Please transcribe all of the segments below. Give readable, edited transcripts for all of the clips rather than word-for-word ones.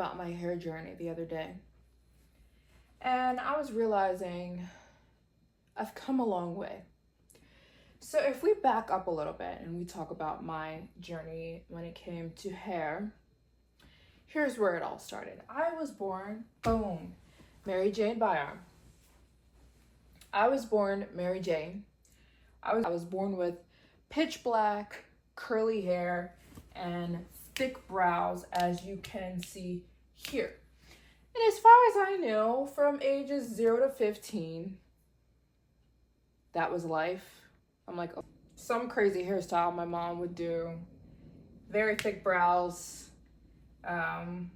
about my hair journey the other day, and I was realizing I've come a long way. So if we back up a little bit and we talk about my journey when it came to hair, here's where it all started. I was born, boom, Mary Jane Byarm. I was born Mary Jane. I was born with pitch black, curly hair, and thick brows, as you can see here. And as far as I knew, from ages 0 to 15, that was life. I'm like, oh, some crazy hairstyle my mom would do, very thick brows, and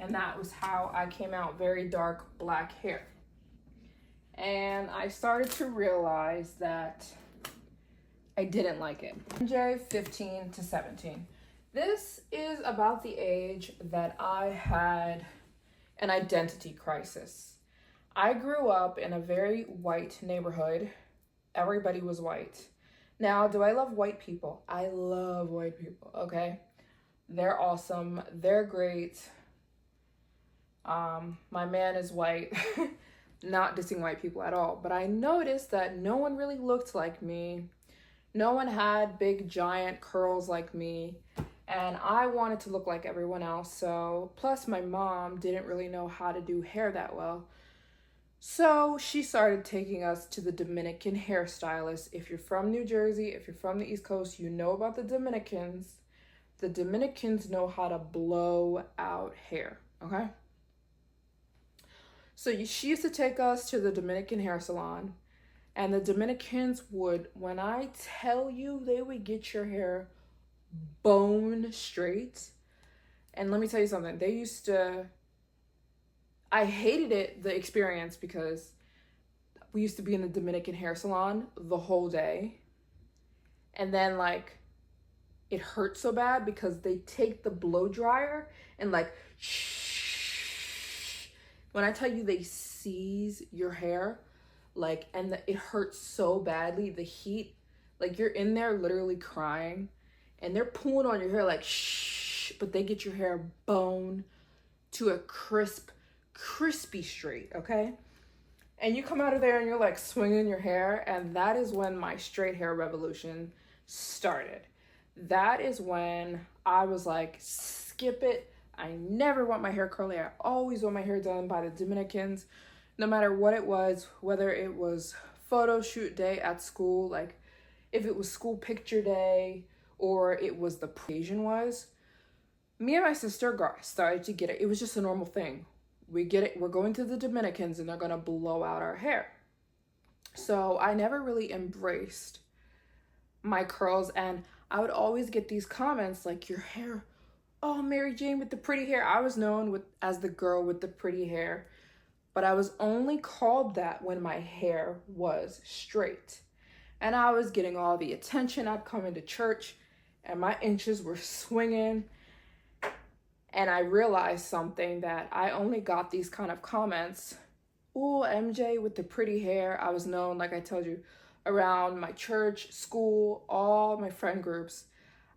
that was how I came out, very dark black hair. And I started to realize that I didn't like it. MJ, 15 to 17. This is about the age that I had an identity crisis. I grew up in a very white neighborhood. Everybody was white. Now, do I love white people? I love white people, okay? They're awesome. They're great. My man is white. Not dissing white people at all. But I noticed that no one really looked like me. No one had big giant curls like me. And I wanted to look like everyone else. So, plus my mom didn't really know how to do hair that well. So she started taking us to the Dominican hairstylist. If you're from New Jersey, if you're from the East Coast, you know about the Dominicans. The Dominicans know how to blow out hair, okay? So she used to take us to the Dominican hair salon. And the Dominicans would, when I tell you, they would get your hair bone straight. And let me tell you something. They used to... I hated it, the experience, because we used to be in the Dominican hair salon the whole day. And then, like, it hurt so bad because they take the blow dryer and, like, shh. When I tell you they seize your hair, like, and it hurts so badly, the heat, like, you're in there literally crying, and they're pulling on your hair, like, shh, but they get your hair bone to a crispy straight, okay? And you come out of there and you're like swinging your hair, and that is when my straight hair revolution started. That is when I was like, skip it. I never want my hair curly. I always want my hair done by the Dominicans, no matter what it was, whether it was photo shoot day at school, like if it was school picture day, or it was the occasion was. Me and my sister started to get it. It was just a normal thing. We get it, we're going to the Dominicans and they're gonna blow out our hair. So I never really embraced my curls, and I would always get these comments like, your hair, oh, Mary Jane with the pretty hair. I was known as the girl with the pretty hair, but I was only called that when my hair was straight. And I was getting all the attention. I'd come into church and my inches were swinging. And I realized something, that I only got these kind of comments. Ooh, MJ with the pretty hair. I was known, like I told you, around my church, school, all my friend groups.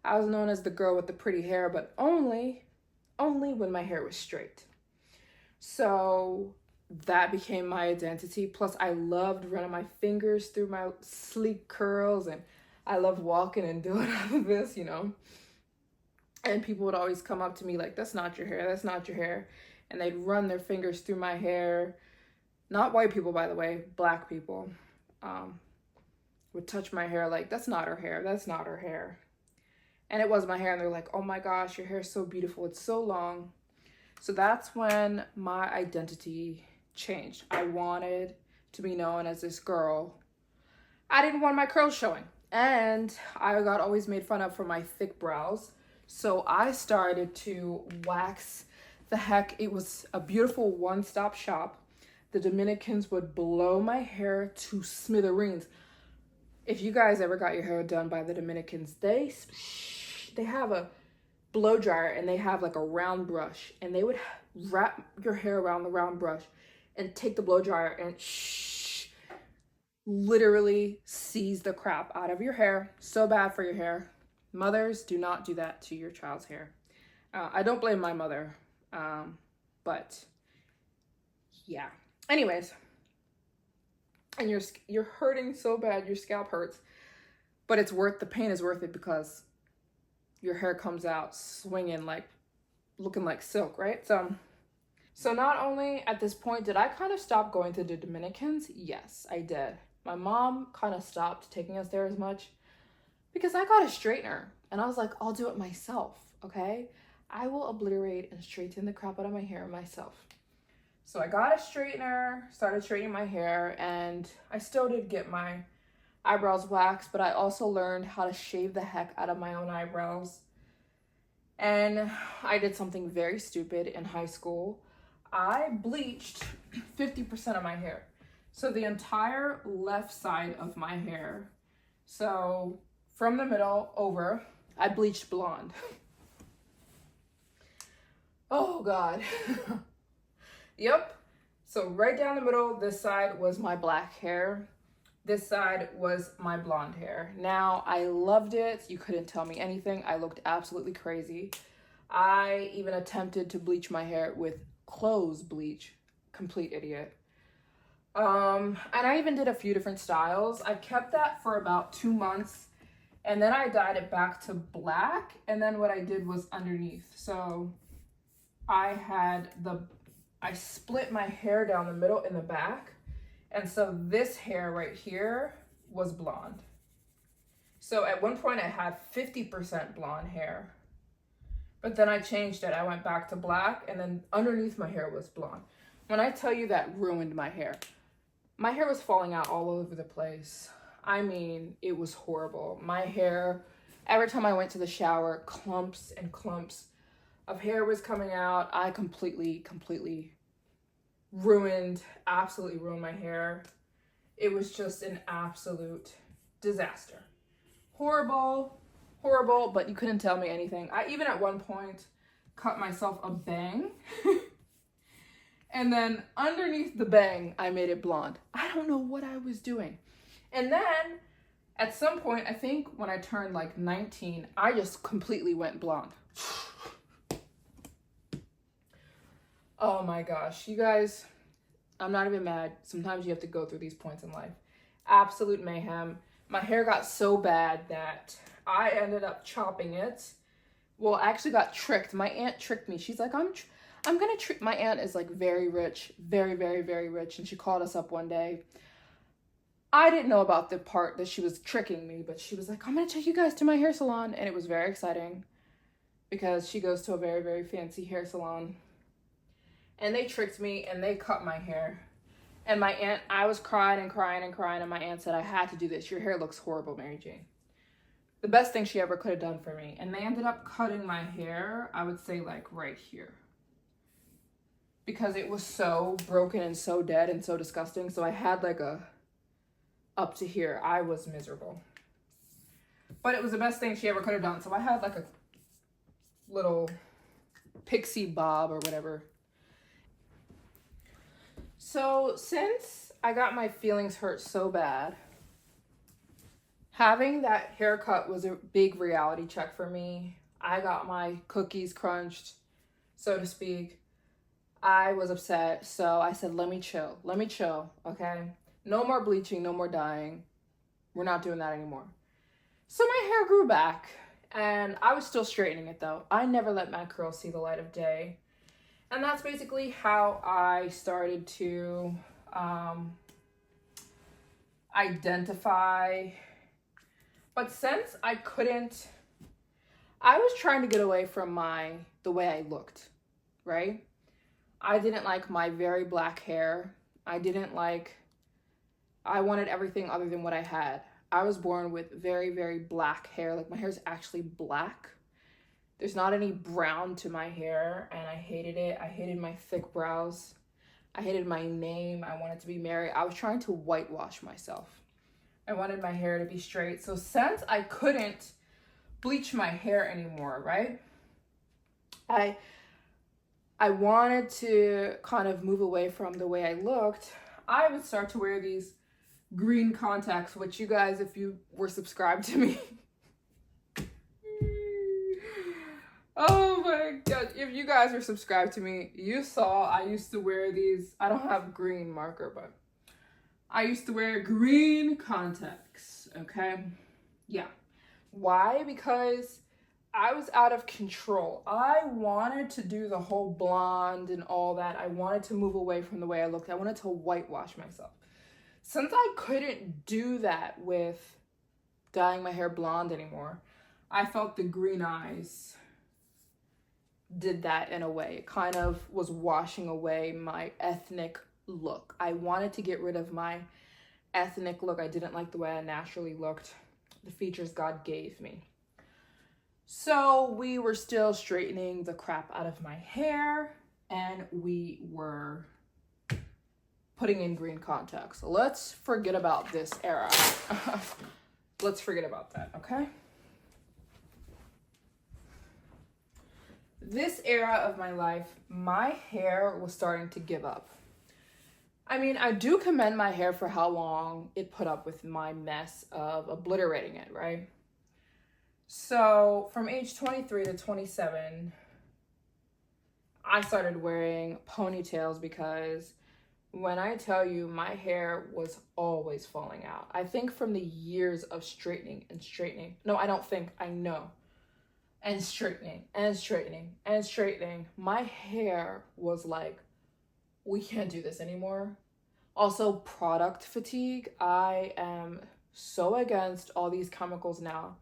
I was known as the girl with the pretty hair, but only when my hair was straight. So that became my identity. Plus, I loved running my fingers through my sleek curls, and I loved walking and doing all of this, you know. And people would always come up to me like, that's not your hair, that's not your hair. And they'd run their fingers through my hair. Not white people, by the way, black people would touch my hair like, that's not her hair, that's not her hair. And it was my hair, and they're like, oh my gosh, your hair is so beautiful, it's so long. So that's when my identity changed. I wanted to be known as this girl. I didn't want my curls showing. And I got always made fun of for my thick brows. So I started to wax the heck. It was a beautiful one-stop shop. The Dominicans would blow my hair to smithereens. If you guys ever got your hair done by the Dominicans, they have a blow dryer, and they have like a round brush, and they would wrap your hair around the round brush and take the blow dryer and literally seize the crap out of your hair. So bad for your hair. Mothers, do not do that to your child's hair. I don't blame my mother. But yeah. Anyways, and you're hurting so bad, your scalp hurts, but the pain is worth it because your hair comes out swinging like, looking like silk, right? So not only at this point did I kind of stop going to the Dominicans, yes, I did. My mom kind of stopped taking us there as much because I got a straightener and I was like, I'll do it myself, okay? I will obliterate and straighten the crap out of my hair myself. So I got a straightener, started straightening my hair, and I still did get my eyebrows waxed, but I also learned how to shave the heck out of my own eyebrows. And I did something very stupid in high school. I bleached 50% of my hair. So the entire left side of my hair. So from the middle over, I bleached blonde. Oh God. Yep. So right down the middle, this side was my black hair. This side was my blonde hair. Now, I loved it. You couldn't tell me anything. I looked absolutely crazy. I even attempted to bleach my hair with clothes bleach. Complete idiot. And I even did a few different styles. I kept that for about 2 months. And then I dyed it back to black. And then what I did was underneath. So I split my hair down the middle in the back. And so this hair right here was blonde. So at one point I had 50% blonde hair. But then I changed it. I went back to black and then underneath my hair was blonde. When I tell you that ruined my hair was falling out all over the place. I mean, it was horrible. My hair, every time I went to the shower, clumps and clumps of hair was coming out. I completely absolutely ruined my hair. It was just an absolute disaster. Horrible, but you couldn't tell me anything. I even at one point cut myself a bang. And then underneath the bang, I made it blonde. I don't know what I was doing. And then at some point, I think when I turned like 19, I just completely went blonde. Oh my gosh, you guys, I'm not even mad. Sometimes you have to go through these points in life. Absolute mayhem. My hair got so bad that I ended up chopping it. Well, I actually got tricked. My aunt tricked me. She's like, I'm gonna trick. My aunt is like very rich, very rich. And she called us up one day. I didn't know about the part that she was tricking me, but she was like, I'm gonna take you guys to my hair salon. And it was very exciting because she goes to a very fancy hair salon. And they tricked me and they cut my hair. And my aunt, I was crying. And my aunt said, I had to do this. Your hair looks horrible, Mary Jane. The best thing she ever could have done for me. And they ended up cutting my hair, I would say like right here. Because it was so broken and so dead and so disgusting. So I had like up to here. I was miserable. But it was the best thing she ever could have done. So I had like a little pixie bob or whatever. So since I got my feelings hurt so bad, having that haircut was a big reality check for me. I got my cookies crunched, so to speak. I was upset, so I said, let me chill, okay? No more bleaching, no more dyeing. We're not doing that anymore. So my hair grew back, and I was still straightening it though. I never let my curls see the light of day. And that's basically how I started to identify. But since I was trying to get away from the way I looked, right? I didn't like my very black hair. I wanted everything other than what I had. I was born with very black hair. Like my hair is actually black. There's not any brown to my hair, and I hated it. I hated my thick brows. I hated my name. I wanted to be Mary. I was trying to whitewash myself. I wanted my hair to be straight. So since I couldn't bleach my hair anymore, right? I wanted to kind of move away from the way I looked. I would start to wear these green contacts, which you guys, if you were subscribed to me, oh my my God. If you guys are subscribed to me, you saw I used to wear these. I don't have green marker, but I used to wear green contacts, okay? Yeah. Why? Because I was out of control. I wanted to do the whole blonde and all that. I wanted to move away from the way I looked. I wanted to whitewash myself. Since I couldn't do that with dyeing my hair blonde anymore, I felt the green eyes did that in a way. It kind of was washing away my ethnic look. I wanted to get rid of my ethnic look. I didn't like the way I naturally looked, the features God gave me. So we were still straightening the crap out of my hair, and we were putting in green contacts. So let's forget about this era. Let's forget about that, okay? This era of my life, my hair was starting to give up. I mean, I do commend my hair for how long it put up with my mess of obliterating it, right? So from age 23 to 27, I started wearing ponytails because when I tell you my hair was always falling out. I think from the years of straightening and straightening. No, I don't think, I know. And straightening and straightening and straightening. My hair was like, we can't do this anymore. Also, product fatigue. I am so against all these chemicals now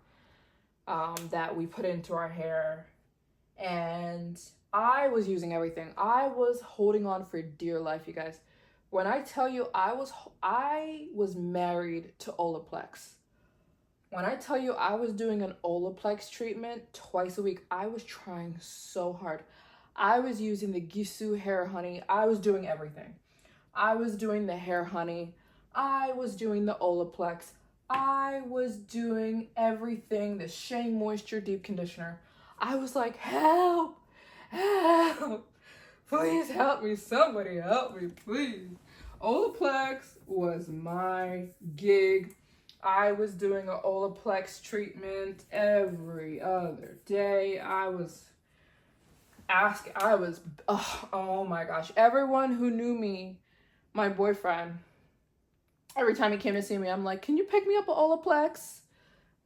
that we put into our hair. And I was using everything. I was holding on for dear life, you guys. When I tell you I was married to Olaplex. When I tell you I was doing an Olaplex treatment twice a week, I was trying so hard. I was using the Gisou hair honey. I was doing everything. I was doing the hair honey. I was doing the Olaplex. I was doing everything, the Shea Moisture Deep Conditioner. I was like, help, help, please help me. Somebody help me, please. Olaplex was my gig. I was doing an Olaplex treatment every other day. Oh my gosh. Everyone who knew me, my boyfriend, every time he came to see me, I'm like, can you pick me up an Olaplex?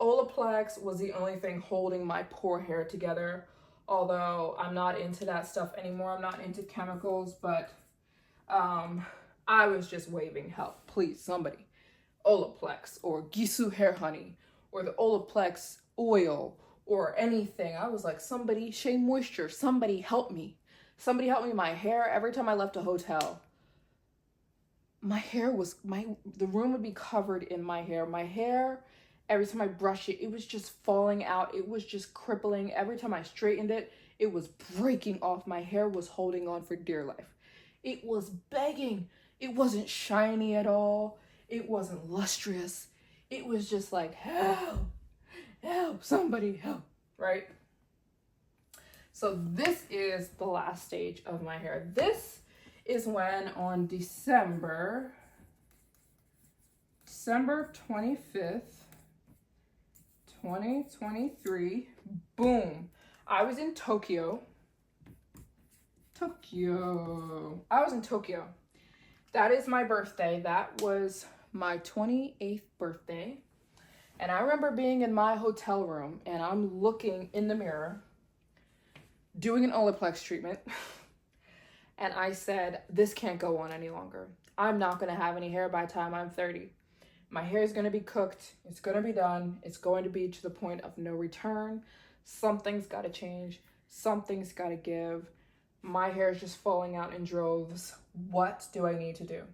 Olaplex was the only thing holding my poor hair together. Although I'm not into that stuff anymore. I'm not into chemicals, but I was just waving help. Please, somebody. Olaplex or Gisou hair honey or the Olaplex oil or anything. I was like, somebody, Shea Moisture, somebody help me. Somebody help me. My hair, every time I left a hotel, the room would be covered in my hair. My hair, every time I brushed it, it was just falling out. It was just crippling. Every time I straightened it, it was breaking off. My hair was holding on for dear life. It was begging. It wasn't shiny at all. It wasn't lustrous. It was just like, help, help, somebody help, right? So this is the last stage of my hair. This is when on December 25th, 2023, boom, I was in Tokyo. I was in Tokyo. That is my birthday. That was my 28th birthday. And I remember being in my hotel room and I'm looking in the mirror doing an Olaplex treatment. And I said, this can't go on any longer. I'm not going to have any hair by the time I'm 30. My hair is going to be cooked. It's going to be done. It's going to be to the point of no return. Something's got to change. Something's got to give. My hair is just falling out in droves. What do I need to do?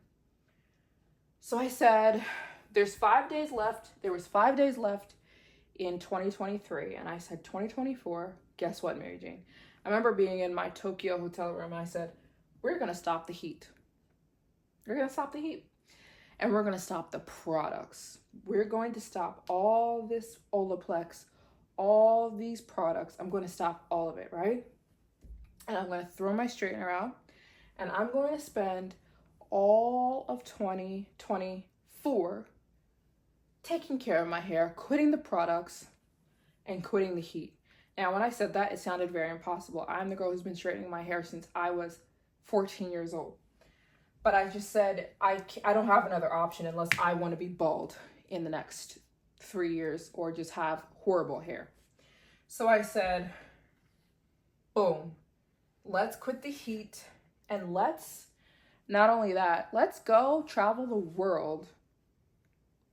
So I said, there's 5 days left. There was 5 days left in 2023. And I said, 2024, guess what, Mary Jane? I remember being in my Tokyo hotel room and I said, we're going to stop the heat. We're going to stop the heat. And we're going to stop the products. We're going to stop all this Olaplex, all these products. I'm going to stop all of it, right? And I'm going to throw my straightener out. And I'm going to spend all of 2024 taking care of my hair, quitting the products, and quitting the heat. And when I said that, it sounded very impossible. I'm the girl who's been straightening my hair since I was 14 years old. But I just said, I don't have another option unless I want to be bald in the next 3 years or just have horrible hair. So I said, boom, let's quit the heat, and let's, not only that, let's go travel the world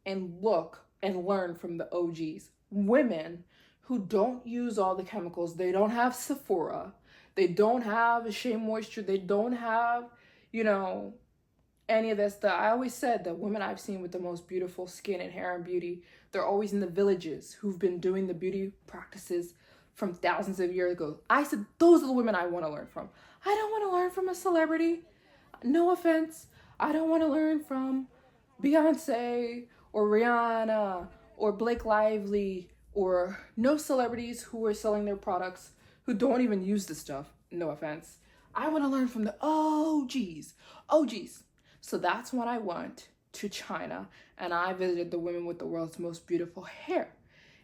and look and learn from the OGs. Women who don't use all the chemicals. They don't have Sephora. They don't have Shea Moisture. They don't have, you know, any of this stuff. I always said that women I've seen with the most beautiful skin and hair and beauty, they're always in the villages who've been doing the beauty practices from thousands of years ago. I said, those are the women I want to learn from. I don't want to learn from a celebrity. No offense. I don't want to learn from Beyonce or Rihanna or Blake Lively or no celebrities who are selling their products who don't even use the stuff. No offense. I want to learn from the OGs. OGs. So that's when I went to China and I visited the women with the world's most beautiful hair.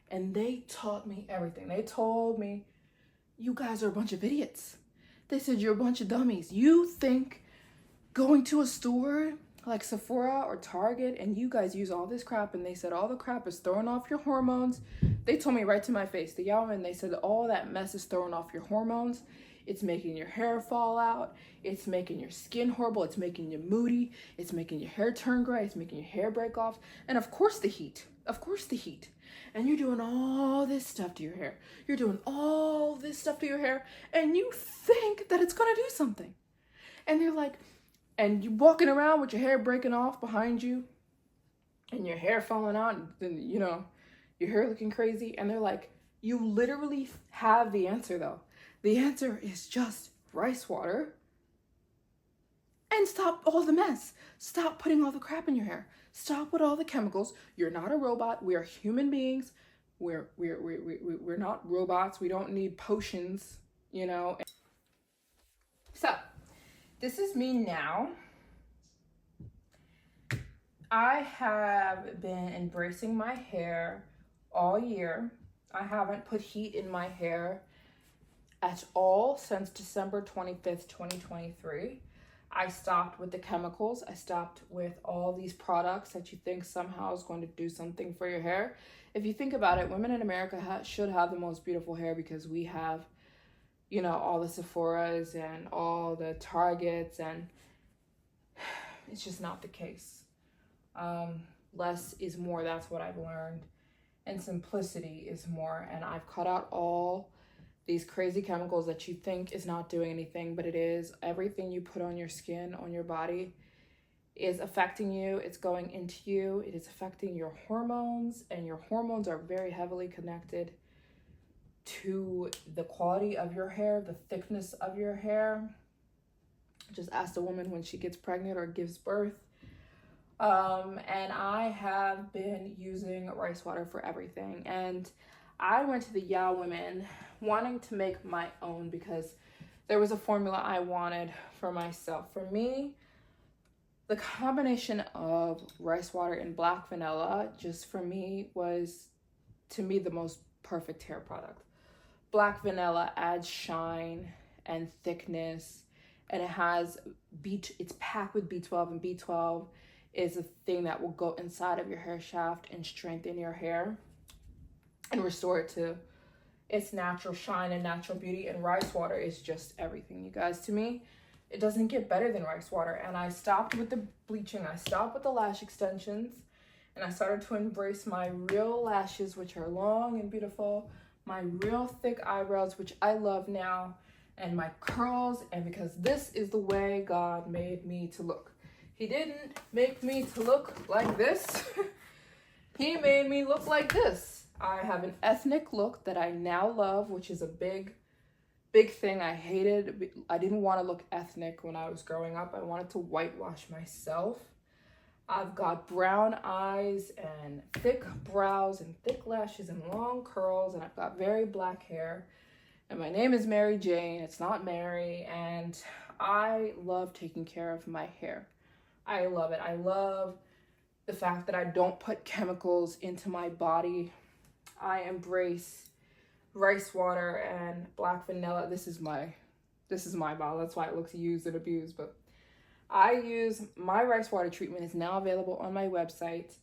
And they taught me everything. They told me, you guys are a bunch of idiots. They said, you're a bunch of dummies. You think going to a store like Sephora or Target and you guys use all this crap, and they said all the crap is throwing off your hormones. They told me right to my face, the Yaoman, they said all that mess is throwing off your hormones. It's making your hair fall out. It's making your skin horrible. It's making you moody. It's making your hair turn gray. It's making your hair break off. And of course the heat. Of course the heat. And you're doing all this stuff to your hair. You're doing all this stuff to your hair. And you think that it's going to do something. And they're like, and you walking around with your hair breaking off behind you. And your hair falling out. And then, you know, your hair looking crazy. And they're like, you literally have the answer though. The answer is just rice water and stop all the mess. Stop putting all the crap in your hair. Stop with all the chemicals. You're not a robot. We are human beings. We're not robots. We don't need potions, you know. So this is me now. I have been embracing my hair all year. I haven't put heat in my hair at all since December 25th, 2023. I stopped with the chemicals. I stopped with all these products that you think somehow is going to do something for your hair. If you think about it, women in America should have the most beautiful hair because we have, you know, all the Sephoras and all the Targets, and it's just not the case. Less is more, that's what I've learned. And simplicity is more. And I've cut out all these crazy chemicals that you think is not doing anything, but it is. Everything you put on your skin, on your body, is affecting you. It's going into you. It is affecting your hormones, and your hormones are very heavily connected to the quality of your hair, the thickness of your hair. Just ask the woman when she gets pregnant or gives birth. And I have been using rice water for everything. And I went to the Yeah Women wanting to make my own because there was a formula I wanted for myself. For me, the combination of rice water and black vanilla just for me was, to me, the most perfect hair product. Black vanilla adds shine and thickness, and it has it's packed with B12, and B12 is a thing that will go inside of your hair shaft and strengthen your hair and restore it to its natural shine and natural beauty. And rice water is just everything, you guys. To me, it doesn't get better than rice water. And I stopped with the bleaching. I stopped with the lash extensions. And I started to embrace my real lashes, which are long and beautiful. My real thick eyebrows, which I love now. And my curls. And because this is the way God made me to look. He didn't make me to look like this. He made me look like this. I have an ethnic look that I now love, which is a big thing. I hated. I didn't want to look ethnic when I was growing up. I wanted to whitewash myself. I've got brown eyes and thick brows and thick lashes and long curls, and I've got very black hair. And my name is Mary Jane. It's not Mary. And I love taking care of my hair. I love it. I love the fact that I don't put chemicals into my body. I embrace rice water and black vanilla. This is my bottle. That's why it looks used and abused, but I use my rice water treatment is now available on my website.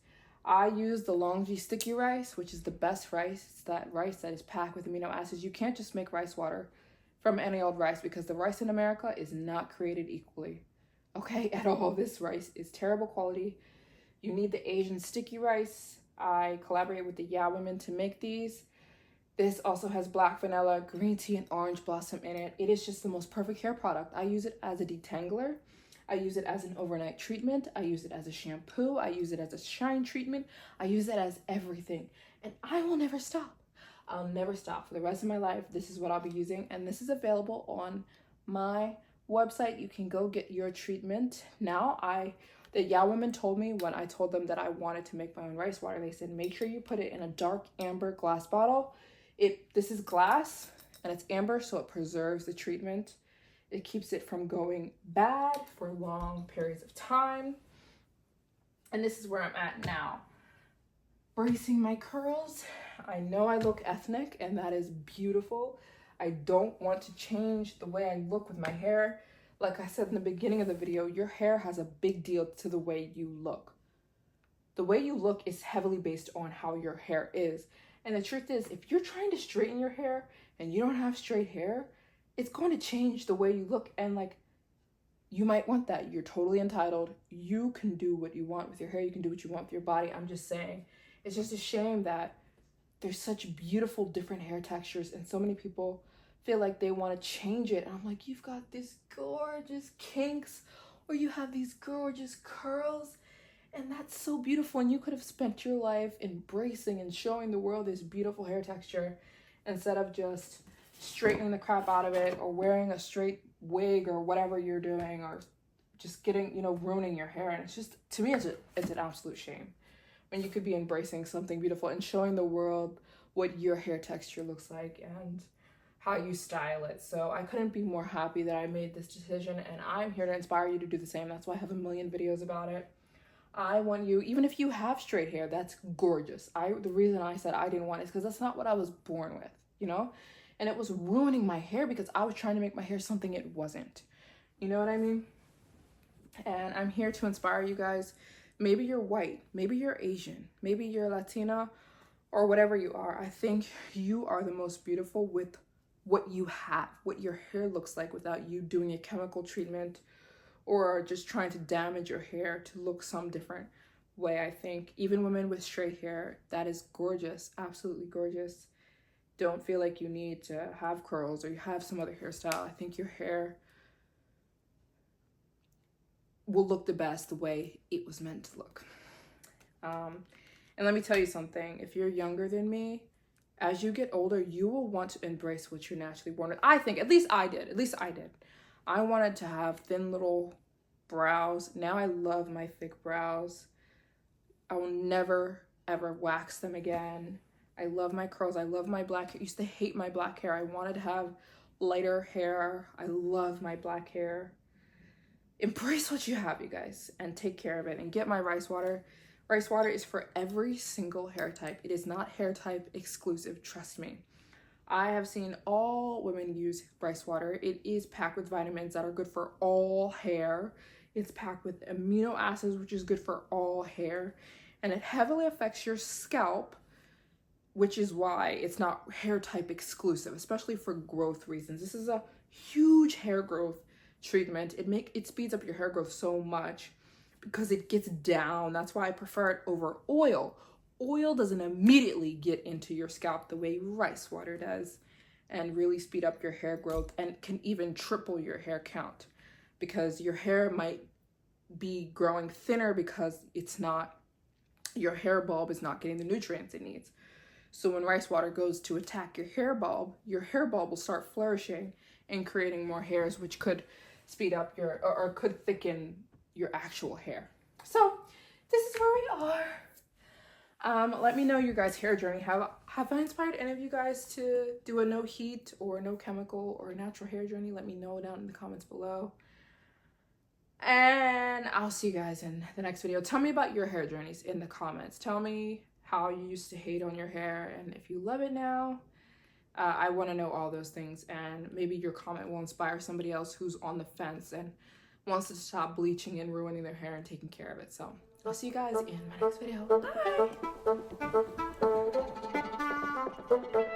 I use the Longji sticky rice, which is the best rice. It's that rice that is packed with amino acids. You can't just make rice water from any old rice because the rice in America is not created equally. Okay, at all. This rice is terrible quality. You need the Asian sticky rice. I collaborate with the Yeah Women to make these. This also has black vanilla, green tea, and orange blossom in it. It is just the most perfect hair product. I use it as a detangler. I use it as an overnight treatment. I use it as a shampoo. I use it as a shine treatment. I use it as everything. And I will never stop. I'll never stop. For the rest of my life, this is what I'll be using. And this is available on my website. You can go get your treatment. Now, the Yeah Women told me when I told them that I wanted to make my own rice water, they said, make sure you put it in a dark amber glass bottle. This is glass and it's amber, so it preserves the treatment. It keeps it from going bad for long periods of time. And this is where I'm at now. Bracing my curls. I know I look ethnic and that is beautiful. I don't want to change the way I look with my hair. Like I said in the beginning of the video, your hair has a big deal to the way you look. The way you look is heavily based on how your hair is. And the truth is, if you're trying to straighten your hair and you don't have straight hair, it's going to change the way you look. And like, you might want that. You're totally entitled. You can do what you want with your hair. You can do what you want with your body. I'm just saying, it's just a shame that there's such beautiful different hair textures and so many people feel like they want to change it. And I'm like, you've got these gorgeous kinks or you have these gorgeous curls. And that's so beautiful. And you could have spent your life embracing and showing the world this beautiful hair texture instead of just straightening the crap out of it or wearing a straight wig or whatever you're doing or just getting, ruining your hair. And it's just, to me, it's an absolute shame when you could be embracing something beautiful and showing the world what your hair texture looks like and how you style it. So I couldn't be more happy that I made this decision, and I'm here to inspire you to do the same. That's why I have a million videos about it. I want you, even if you have straight hair, that's gorgeous. The reason I said I didn't want it is because that's not what I was born with, And it was ruining my hair because I was trying to make my hair something it wasn't. You know what I mean? And I'm here to inspire you guys. Maybe you're white, maybe you're Asian, maybe you're Latina, or whatever you are. I think you are the most beautiful with what you have, what your hair looks like without you doing a chemical treatment or just trying to damage your hair to look some different way. I think even women with straight hair, that is gorgeous, absolutely gorgeous. Don't feel like you need to have curls or you have some other hairstyle. I think your hair will look the best the way it was meant to look. And let me tell you something, if you're younger than me, as you get older, you will want to embrace what you're naturally born with. I think, at least I did. I wanted to have thin little brows. Now I love my thick brows. I will never, ever wax them again. I love my curls. I love my black hair. I used to hate my black hair. I wanted to have lighter hair. I love my black hair. Embrace what you have, you guys, and take care of it. And get my rice water. Rice water is for every single hair type. It is not hair type exclusive, trust me. I have seen all women use rice water. It is packed with vitamins that are good for all hair. It's packed with amino acids, which is good for all hair. And it heavily affects your scalp, which is why it's not hair type exclusive, especially for growth reasons. This is a huge hair growth treatment. It speeds up your hair growth so much because it gets down. That's why I prefer it over oil. Oil doesn't immediately get into your scalp the way rice water does and really speed up your hair growth and can even triple your hair count because your hair might be growing thinner because your hair bulb is not getting the nutrients it needs. So when rice water goes to attack your hair bulb will start flourishing and creating more hairs, which could speed up or could thicken your actual hair. So this is where we are. Let me know your guys' hair journey. Have I inspired any of you guys to do a no heat or no chemical or natural hair journey? Let me know down in the comments below. And I'll see you guys in the next video. Tell me about your hair journeys in the comments. Tell me how you used to hate on your hair and if you love it now. I want to know all those things, and maybe your comment will inspire somebody else who's on the fence and wants to stop bleaching and ruining their hair and taking care of it. So I'll see you guys in my next video. Bye!